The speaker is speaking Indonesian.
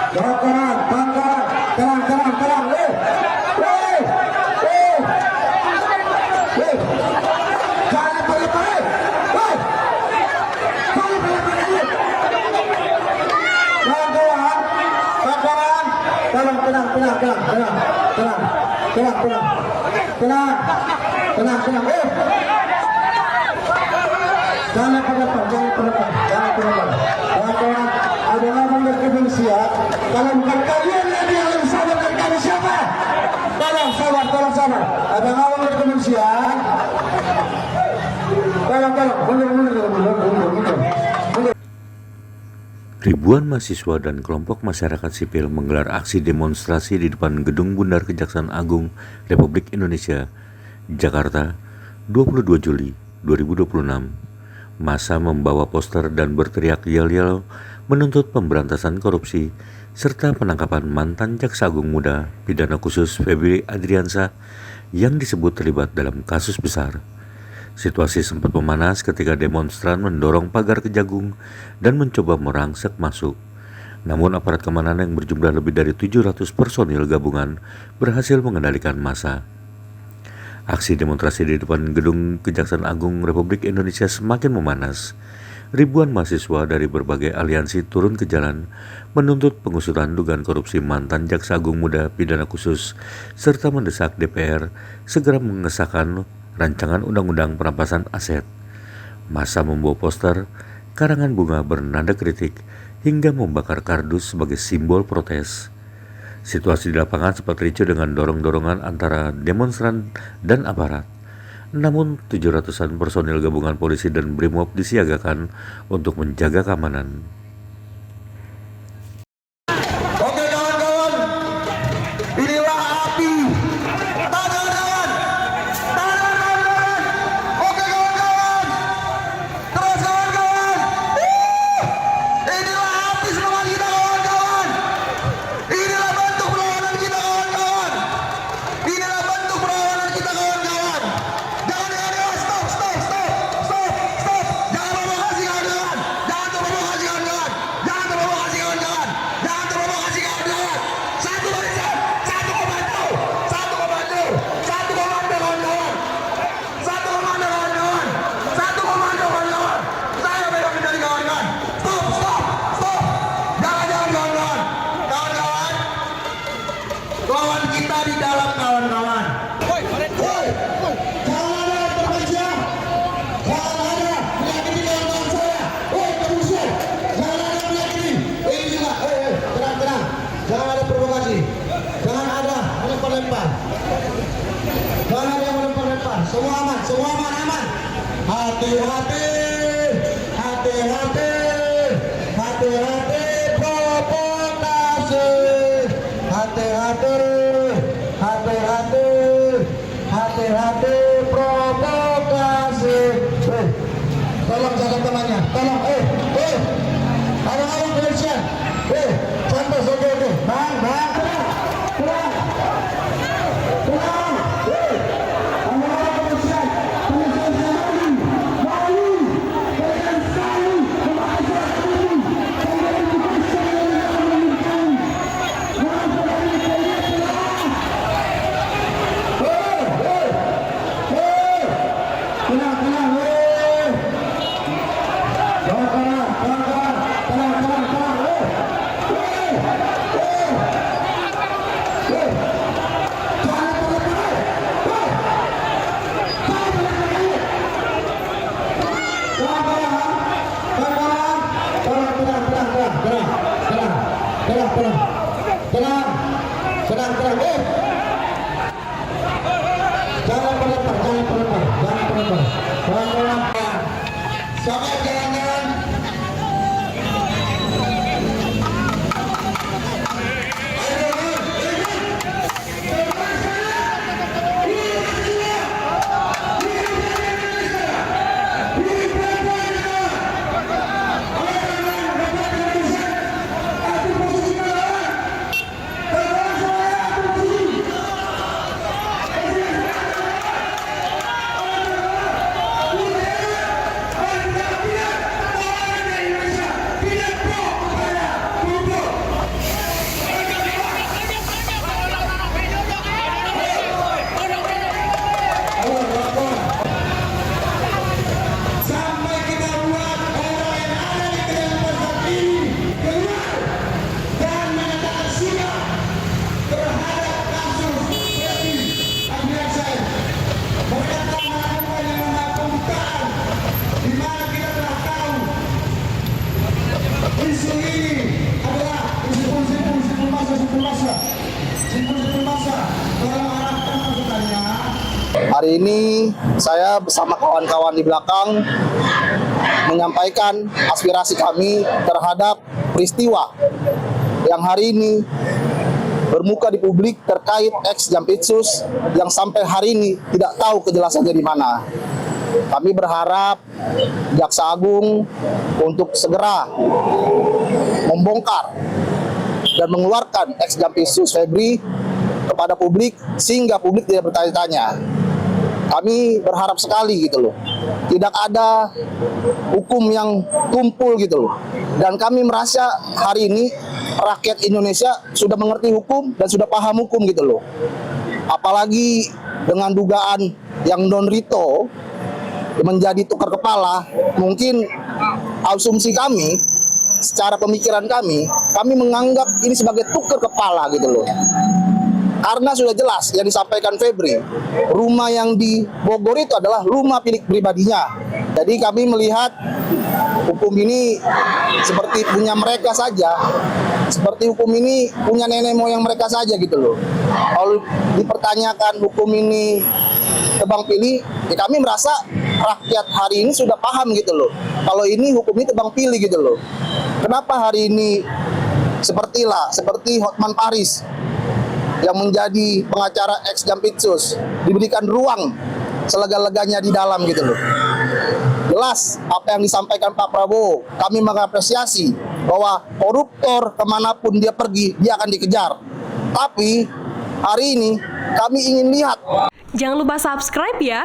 Jangan kanan, tenang, tenang. Jangan berlebihan. Tenang. Jangan berlebihan. Kawan-kawan, ada orang berkebencian. Kalau bukan kalian yang harus sabar dan kami siapa? Tolong sabar. Ada orang berkebencian. Tolong, mundur. Ribuan mahasiswa dan kelompok masyarakat sipil menggelar aksi demonstrasi di depan Gedung Bundar Kejaksaan Agung Republik Indonesia, Jakarta, 22 Juli 2026. Massa membawa poster dan berteriak yel-yel menuntut pemberantasan korupsi serta penangkapan mantan Jaksa Agung Muda Pidana Khusus Febri Adriansyah yang disebut terlibat dalam kasus besar. Situasi sempat memanas ketika demonstran mendorong pagar Kejagung dan mencoba merangsek masuk. Namun aparat keamanan yang berjumlah lebih dari 700 personil gabungan berhasil mengendalikan massa. Aksi demonstrasi di depan Gedung Kejaksaan Agung Republik Indonesia semakin memanas. Ribuan mahasiswa dari berbagai aliansi turun ke jalan menuntut pengusutan dugaan korupsi mantan Jaksa Agung Muda Pidana Khusus serta mendesak DPR segera mengesahkan rancangan undang-undang perampasan aset. Massa membawa poster, karangan bunga bernada kritik, hingga membakar kardus sebagai simbol protes. Situasi di lapangan sempat ricuh dengan dorong-dorongan antara demonstran dan aparat. Namun 700-an personil gabungan polisi dan BRIMOB disiagakan untuk menjaga keamanan. Oke kawan-kawan, inilah api. Kawan-kawan. Oke kawan-kawan, terus kawan-kawan. Inilah api semangat kita kawan-kawan. Inilah bentuk perlawanan kita kawan-kawan. Jangan, stop. Jangan provokasi kawan-kawan. Jangan terprovokasi kawan-kawan. Jangan terprovokasi kawan-kawan. Satu barisan, satu komando kawan-kawan. Satu komando kawan-kawan. Saya pegang kendali kawan-kawan. Stop. Jangan kawan-kawan. Kawan-kawan, lawan kita di dalam kawan-kawan. Woi, jangan ada terpecah. Jangan ada menyakiti kawan-kawan saya. Woi, kerusuh. Jangan ada menyakiti. Ini juga. Tenang. Jangan ada provokasi. Jangan ada melempar-lempar. Semua aman. Hati-hati provokasi. Hati-hati provokasi. Tolong jaga temannya. Tolong. Abang-abang polisian. Santai, oke. Bang. Kurang. Abang-abang polisian. Polisian Malu. Kalian sekali memaksa ini. Kalian dipaksa yang menginginkan. Tenang. Jangan berlempar. Kawan-kawan, sampai jangan. isu ini adalah simpul massa dalam arahkan masukannya. Hari ini saya bersama kawan-kawan di belakang menyampaikan aspirasi kami terhadap peristiwa yang hari ini bermuka di publik terkait ex Jampitsus yang sampai hari ini tidak tahu kejelasannya di mana. Kami berharap Jaksa Agung untuk segera membongkar dan mengeluarkan ex Jampitsus Febri kepada publik sehingga publik tidak bertanya-tanya. Kami berharap sekali gitu loh, tidak ada hukum yang tumpul gitu loh. Dan kami merasa hari ini rakyat Indonesia sudah mengerti hukum dan sudah paham hukum gitu loh. Apalagi dengan dugaan yang Don Rito menjadi tukar kepala, mungkin asumsi kami, secara pemikiran kami menganggap ini sebagai tukar kepala gitu loh. Karena sudah jelas yang disampaikan Febri, rumah yang di Bogor itu adalah rumah milik pribadinya. Jadi kami melihat hukum ini seperti punya mereka saja, seperti hukum ini punya nenek moyang mereka saja gitu loh. Kalau dipertanyakan hukum ini tebang pilih, ya kami merasa rakyat hari ini sudah paham gitu loh. Kalau ini hukum ini tebang pilih gitu loh. Kenapa hari ini seperti Hotman Paris yang menjadi pengacara ex Jampitsus diberikan ruang selega-leganya di dalam gitu loh. Jelas apa yang disampaikan Pak Prabowo, kami mengapresiasi bahwa koruptor kemanapun dia pergi, dia akan dikejar. Tapi hari ini kami ingin lihat. Jangan lupa subscribe ya.